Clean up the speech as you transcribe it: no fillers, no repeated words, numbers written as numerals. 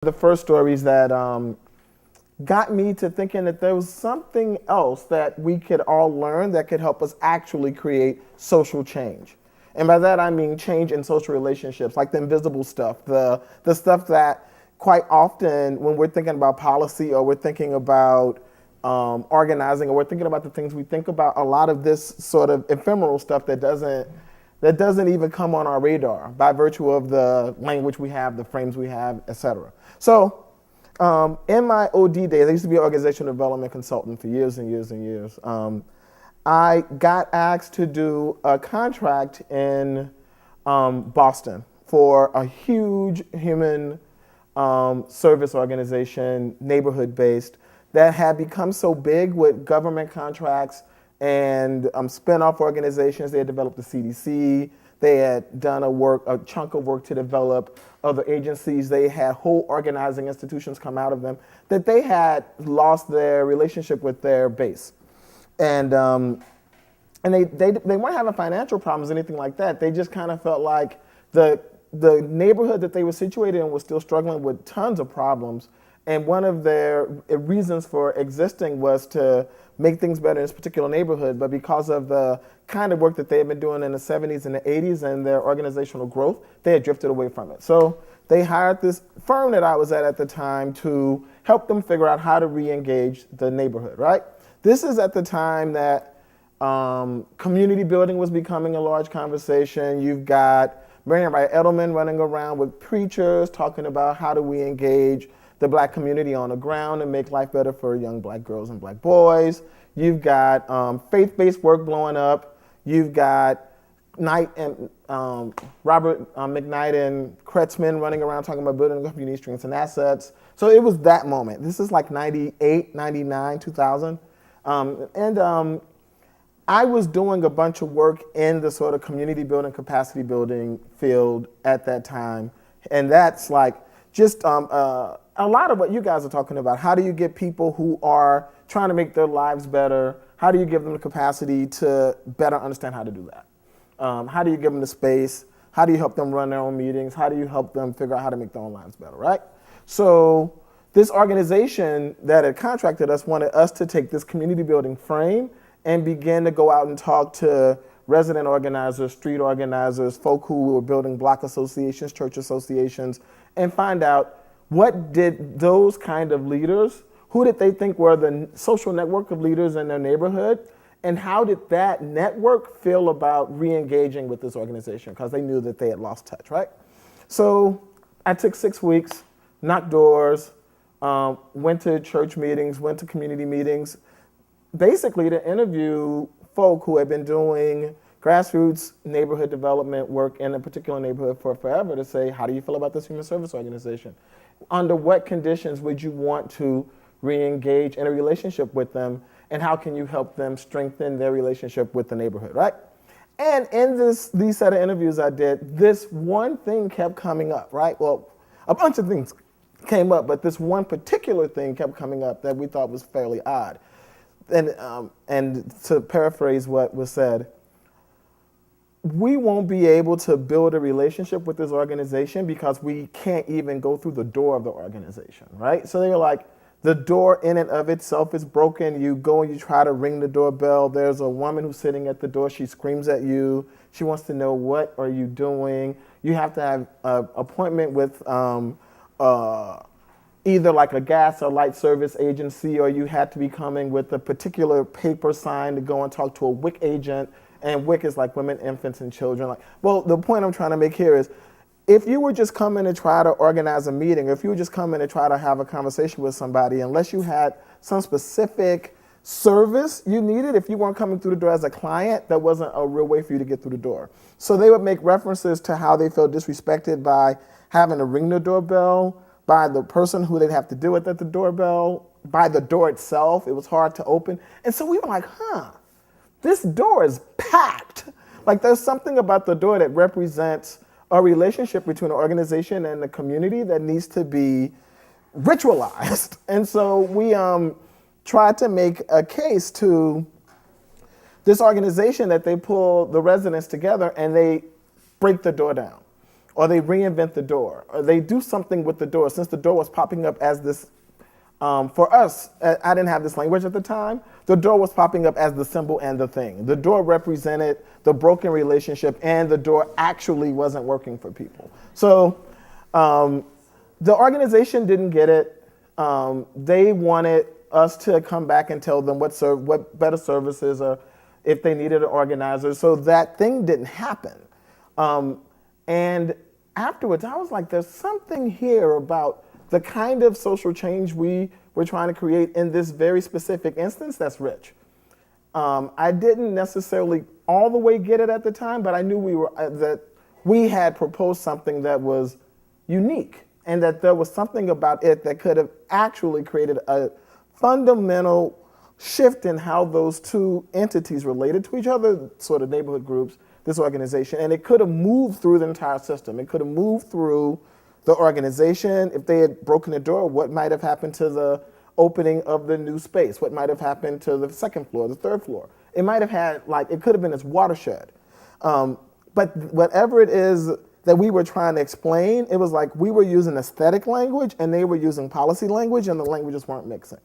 The first stories that got me to thinking that there was something else that we could all learn that could help us actually create social change. And by that I mean change in social relationships, like the invisible stuff, the stuff that quite often when we're thinking about policy or we're thinking about organizing or we're thinking about the things we think about, a lot of this sort of ephemeral stuff that doesn't even come on our radar by virtue of the language we have, the frames we have, et cetera. So in my OD days, I used to be an organizational development consultant for years and years and years. I got asked to do a contract in Boston for a huge human service organization, neighborhood-based, that had become so big with government contracts and spin-off organizations. They had developed the CDC. They had done a chunk of work to develop other agencies. They had whole organizing institutions come out of them, that they had lost their relationship with their base. And they weren't having financial problems or anything like that. They just kind of felt like the neighborhood that they were situated in was still struggling with tons of problems. And one of their reasons for existing was to make things better in this particular neighborhood, but because of the kind of work that they had been doing in the 70s and the 80s and their organizational growth, they had drifted away from it. So they hired this firm that I was at the time to help them figure out how to re-engage the neighborhood, right? This is at the time that community building was becoming a large conversation. You've got Marian Wright Edelman running around with preachers talking about how do we engage the black community on the ground and make life better for young black girls and black boys. You've got faith-based work blowing up. You've got Knight and Robert McKnight and Kretzman running around talking about building community strengths and assets. So it was that moment. This is like 98, 99, 2000. I was doing a bunch of work in the sort of community building, capacity building field at that time. And that's like just a lot of what you guys are talking about. How do you get people who are trying to make their lives better, how do you give them the capacity to better understand how to do that? How do you give them the space? How do you help them run their own meetings? How do you help them figure out how to make their own lives better, right? So this organization that had contracted us wanted us to take this community building frame and begin to go out and talk to resident organizers, street organizers, folk who were building block associations, church associations, and find out what did those kind of leaders, who did they think were the social network of leaders in their neighborhood, and how did that network feel about re-engaging with this organization, because they knew that they had lost touch, right? So I took 6 weeks, knocked doors, went to church meetings, went to community meetings, basically to interview folk who had been doing grassroots neighborhood development work in a particular neighborhood for forever, to say, how do you feel about this human service organization? Under what conditions would you want to re-engage in a relationship with them, and how can you help them strengthen their relationship with the neighborhood, right? And in these set of interviews I did, this one thing kept coming up, right? Well, a bunch of things came up, but this one particular thing kept coming up that we thought was fairly odd. And to paraphrase what was said, we won't be able to build a relationship with this organization because we can't even go through the door of the organization, right? So they were like, the door in and of itself is broken. You go and you try to ring the doorbell. There's a woman who's sitting at the door. She screams at you. She wants to know, what are you doing? You have to have an appointment with either like a gas or light service agency, or you had to be coming with a particular paper sign to go and talk to a WIC agent. And WIC is like women, infants, and children. Well, the point I'm trying to make here is, if you were just coming to try to organize a meeting, if you were just coming to try to have a conversation with somebody, unless you had some specific service you needed, if you weren't coming through the door as a client, that wasn't a real way for you to get through the door. So they would make references to how they felt disrespected by having to ring the doorbell, by the person who they'd have to deal with at the doorbell, by the door itself. It was hard to open. And so we were like, this door is packed. Like, there's something about the door that represents a relationship between an organization and the community that needs to be ritualized. And so we tried to make a case to this organization that they pull the residents together and they break the door down. or they reinvent the door, or they do something with the door. Since the door was popping up as this, for us, I didn't have this language at the time, the door was popping up as the symbol and the thing. The door represented the broken relationship, and the door actually wasn't working for people. So the organization didn't get it. They wanted us to come back and tell them what better services, or if they needed an organizer. So that thing didn't happen. And afterwards, I was like, there's something here about the kind of social change we were trying to create in this very specific instance that's rich. I didn't necessarily all the way get it at the time, but I knew that we had proposed something that was unique, and that there was something about it that could have actually created a fundamental shift in how those two entities related to each other, sort of neighborhood groups, this organization, and it could have moved through the entire system. It could have moved through the organization. If they had broken the door, what might have happened to the opening of the new space? What might have happened to the second floor, the third floor? It might have had, it could have been its watershed. But whatever it is that we were trying to explain, it was like we were using aesthetic language and they were using policy language, and the languages weren't mixing.